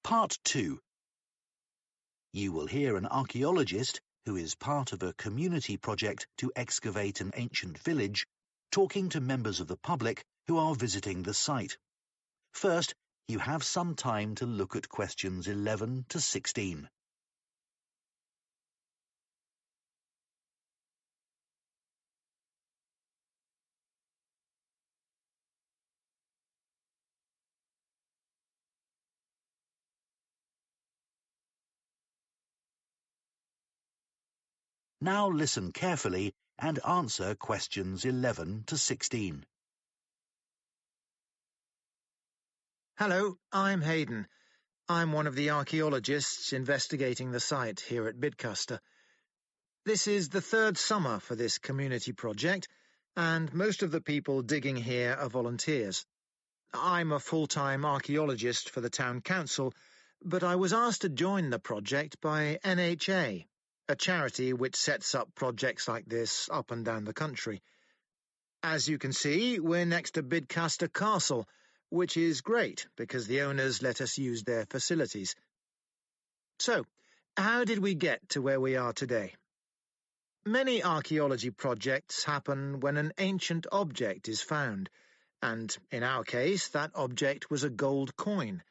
Part 2. You will hear an archaeologist, who is part of a community project to excavate an ancient village, talking to members of the public who are visiting the site. First, you have some time to look at questions 11 to 16. Now listen carefully and answer questions 11 to 16. Hello, I'm Hayden. I'm one of the archaeologists investigating the site here at Bidcaster. This is the third summer for this community project, and most of the people digging here are volunteers. I'm a full-time archaeologist for the town council, but I was asked to join the project by NHA, a charity which sets up projects like this up and down the country. As you can see, we're next to Bidcaster Castle, which is great because the owners let us use their facilities. So, how did we get to where we are today? Many archaeology projects happen when an ancient object is found, and in our case, that object was a gold coin.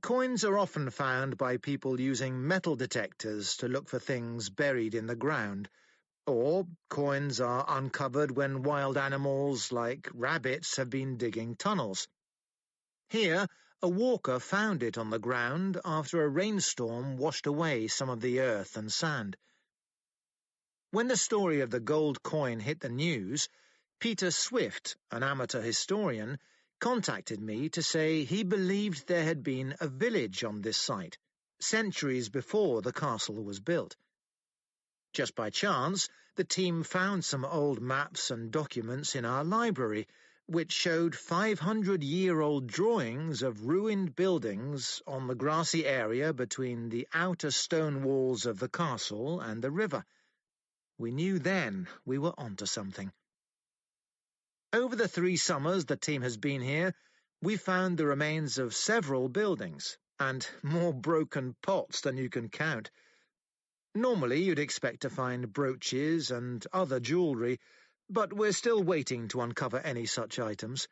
Coins are often found by people using metal detectors to look for things buried in the ground, or coins are uncovered when wild animals like rabbits have been digging tunnels. Here, a walker found it on the ground after a rainstorm washed away some of the earth and sand. When the story of the gold coin hit the news, Peter Swift, an amateur historian, contacted me to say he believed there had been a village on this site, centuries before the castle was built. Just by chance, the team found some old maps and documents in our library, which showed 500-year-old drawings of ruined buildings on the grassy area between the outer stone walls of the castle and the river. We knew then we were onto something. Over the 3 summers the team has been here, we found the remains of several buildings, and more broken pots than you can count. Normally you'd expect to find brooches and other jewellery, but we're still waiting to uncover any such items.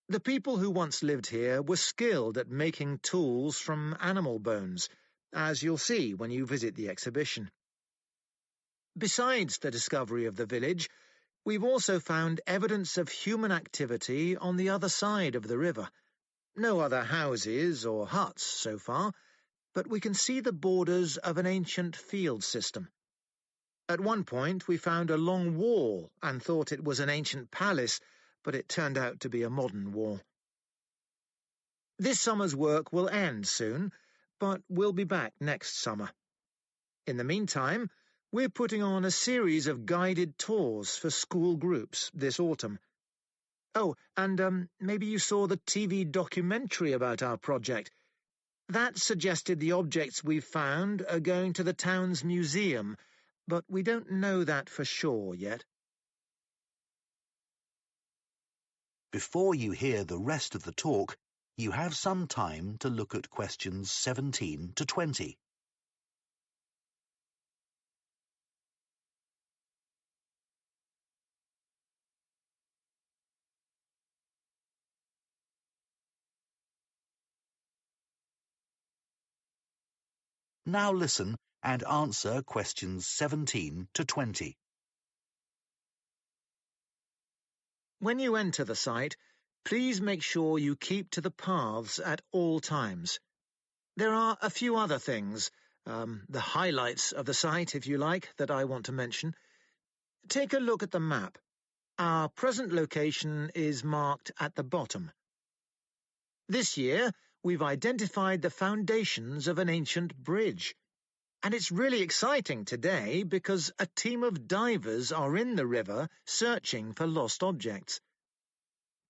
The people who once lived here were skilled at making tools from animal bones, as you'll see when you visit the exhibition. Besides the discovery of the village, we've also found evidence of human activity on the other side of the river. No other houses or huts so far, but we can see the borders of an ancient field system. At one point we found a long wall and thought it was an ancient palace, but it turned out to be a modern wall. This summer's work will end soon, but we'll be back next summer. In the meantime, we're putting on a series of guided tours for school groups this autumn. Oh, and maybe you saw the TV documentary about our project. That suggested the objects we've found are going to the town's museum, but we don't know that for sure yet. Before you hear the rest of the talk, you have some time to look at questions 17 to 20. Now listen and answer questions 17 to 20. When you enter the site, please make sure you keep to the paths at all times. There are a few other things, the highlights of the site, if you like, that I want to mention. Take a look at the map. Our present location is marked at the bottom. This year, we've identified the foundations of an ancient bridge. And it's really exciting today because a team of divers are in the river searching for lost objects.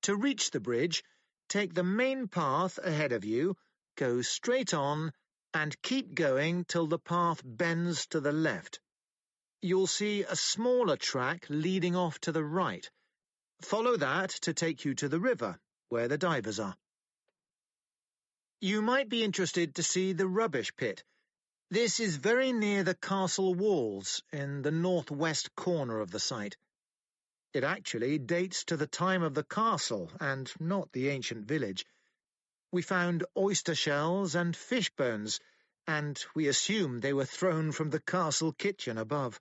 To reach the bridge, take the main path ahead of you, go straight on, and keep going till the path bends to the left. You'll see a smaller track leading off to the right. Follow that to take you to the river, where the divers are. You might be interested to see the rubbish pit. This is very near the castle walls in the northwest corner of the site. It actually dates to the time of the castle and not the ancient village. We found oyster shells and fish bones, and we assumed they were thrown from the castle kitchen above.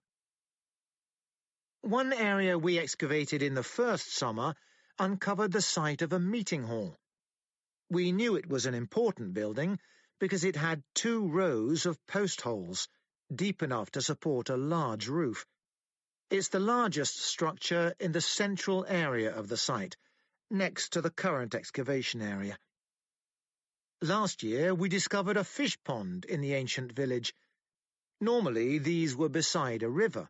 One area we excavated in the first summer uncovered the site of a meeting hall. We knew it was an important building because it had 2 rows of post holes, deep enough to support a large roof. It's the largest structure in the central area of the site, next to the current excavation area. Last year, we discovered a fish pond in the ancient village. Normally, these were beside a river.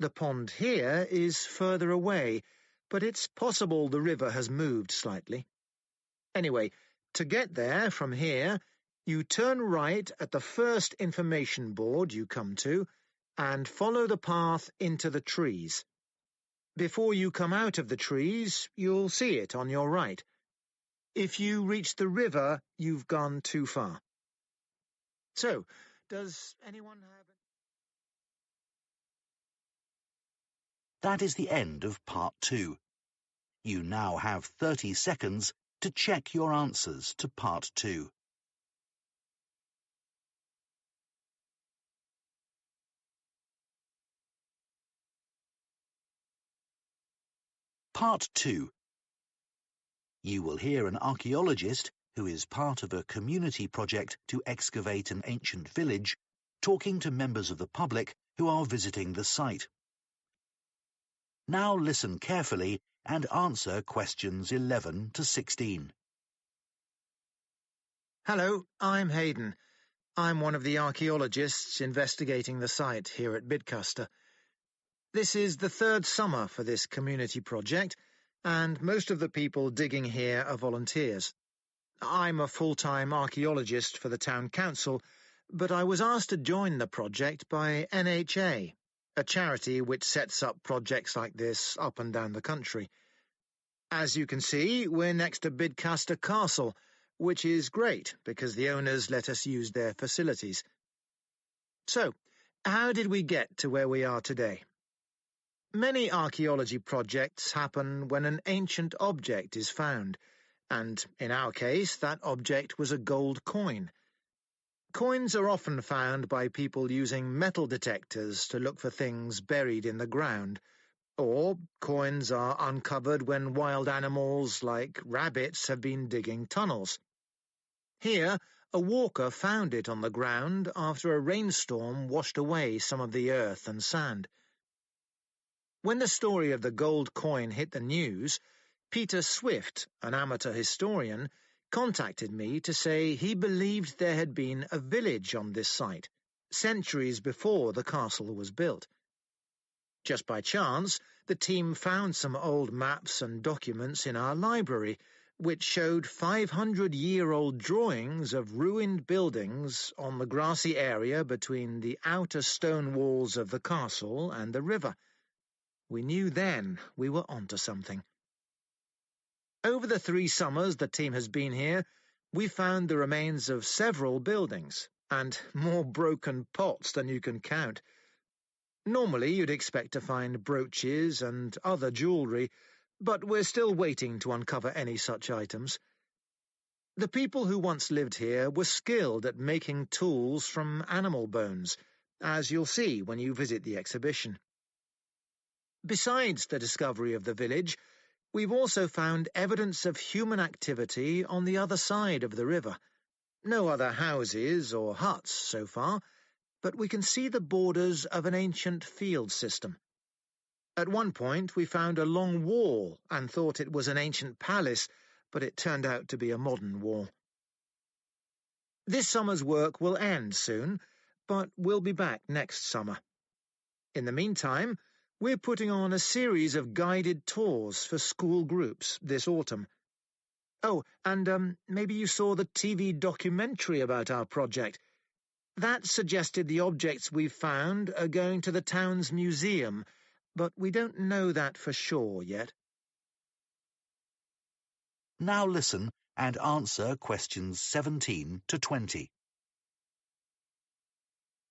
The pond here is further away, but it's possible the river has moved slightly. Anyway, to get there from here, you turn right at the first information board you come to and follow the path into the trees. Before you come out of the trees, you'll see it on your right. If you reach the river, you've gone too far. So, does anyone have... That is the end of part 2. You now have 30 seconds to check your answers to part 2. Part 2. You will hear an archaeologist, who is part of a community project to excavate an ancient village, talking to members of the public who are visiting the site. Now listen carefully and answer questions 11 to 16. Hello, I'm Hayden. I'm one of the archaeologists investigating the site here at Bidcaster. This is the 3rd summer for this community project, and most of the people digging here are volunteers. I'm a full-time archaeologist for the town council, but I was asked to join the project by NHA, a charity which sets up projects like this up and down the country. As you can see, we're next to Bidcaster Castle, which is great because the owners let us use their facilities. So, how did we get to where we are today? Many archaeology projects happen when an ancient object is found, and in our case, that object was a gold coin. Coins are often found by people using metal detectors to look for things buried in the ground, or coins are uncovered when wild animals like rabbits have been digging tunnels. Here, a walker found it on the ground after a rainstorm washed away some of the earth and sand. When the story of the gold coin hit the news, Peter Swift, an amateur historian, contacted me to say he believed there had been a village on this site, centuries before the castle was built. Just by chance, the team found some old maps and documents in our library, which showed 500-year-old drawings of ruined buildings on the grassy area between the outer stone walls of the castle and the river. We knew then we were onto something. Over the 3 summers the team has been here, we found the remains of several buildings, and more broken pots than you can count. Normally you'd expect to find brooches and other jewellery, but we're still waiting to uncover any such items. The people who once lived here were skilled at making tools from animal bones, as you'll see when you visit the exhibition. Besides the discovery of the village, we've also found evidence of human activity on the other side of the river. No other houses or huts so far, but we can see the borders of an ancient field system. At one point we found a long wall and thought it was an ancient palace, but it turned out to be a modern wall. This summer's work will end soon, but we'll be back next summer. In the meantime, we're putting on a series of guided tours for school groups this autumn. Oh, and maybe you saw the TV documentary about our project. That suggested the objects we've found are going to the town's museum, but we don't know that for sure yet. Now listen and answer questions 17 to 20.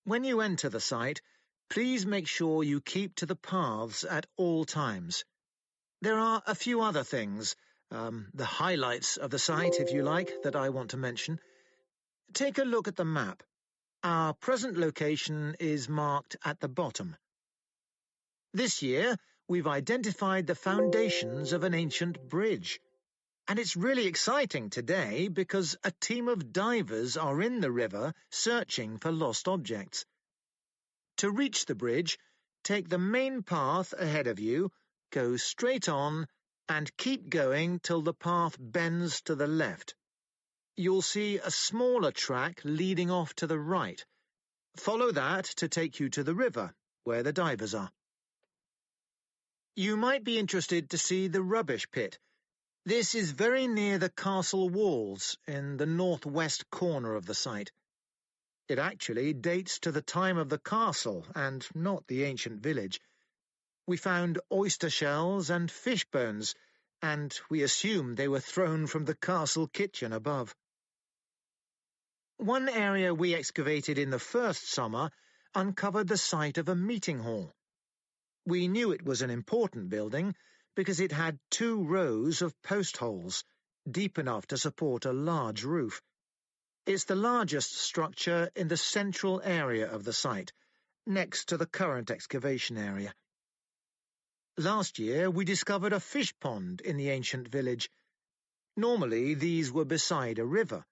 When you enter the site, please make sure you keep to the paths at all times. There are a few other things, the highlights of the site, if you like, that I want to mention. Take a look at the map. Our present location is marked at the bottom. This year, we've identified the foundations of an ancient bridge. And it's really exciting today because a team of divers are in the river searching for lost objects. To reach the bridge, take the main path ahead of you, go straight on, and keep going till the path bends to the left. You'll see a smaller track leading off to the right. Follow that to take you to the river, where the divers are. You might be interested to see the rubbish pit. This is very near the castle walls in the northwest corner of the site. It actually dates to the time of the castle and not the ancient village. We found oyster shells and fish bones, and we assumed they were thrown from the castle kitchen above. One area we excavated in the first summer uncovered the site of a meeting hall. We knew it was an important building because it had 2 rows of post holes, deep enough to support a large roof. It's the largest structure in the central area of the site, next to the current excavation area. Last year, we discovered a fish pond in the ancient village. Normally, these were beside a river.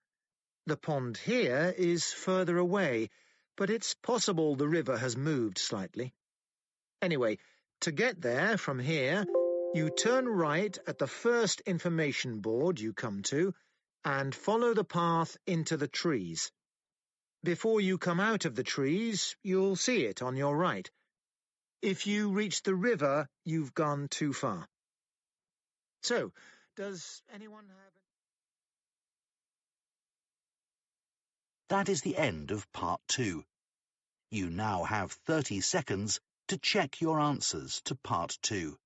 The pond here is further away, but it's possible the river has moved slightly. Anyway, to get there from here, you turn right at the first information board you come to and follow the path into the trees. Before you come out of the trees, you'll see it on your right. If you reach the river, you've gone too far. So, does anyone have... That is the end of part 2. You now have 30 seconds to check your answers to part 2.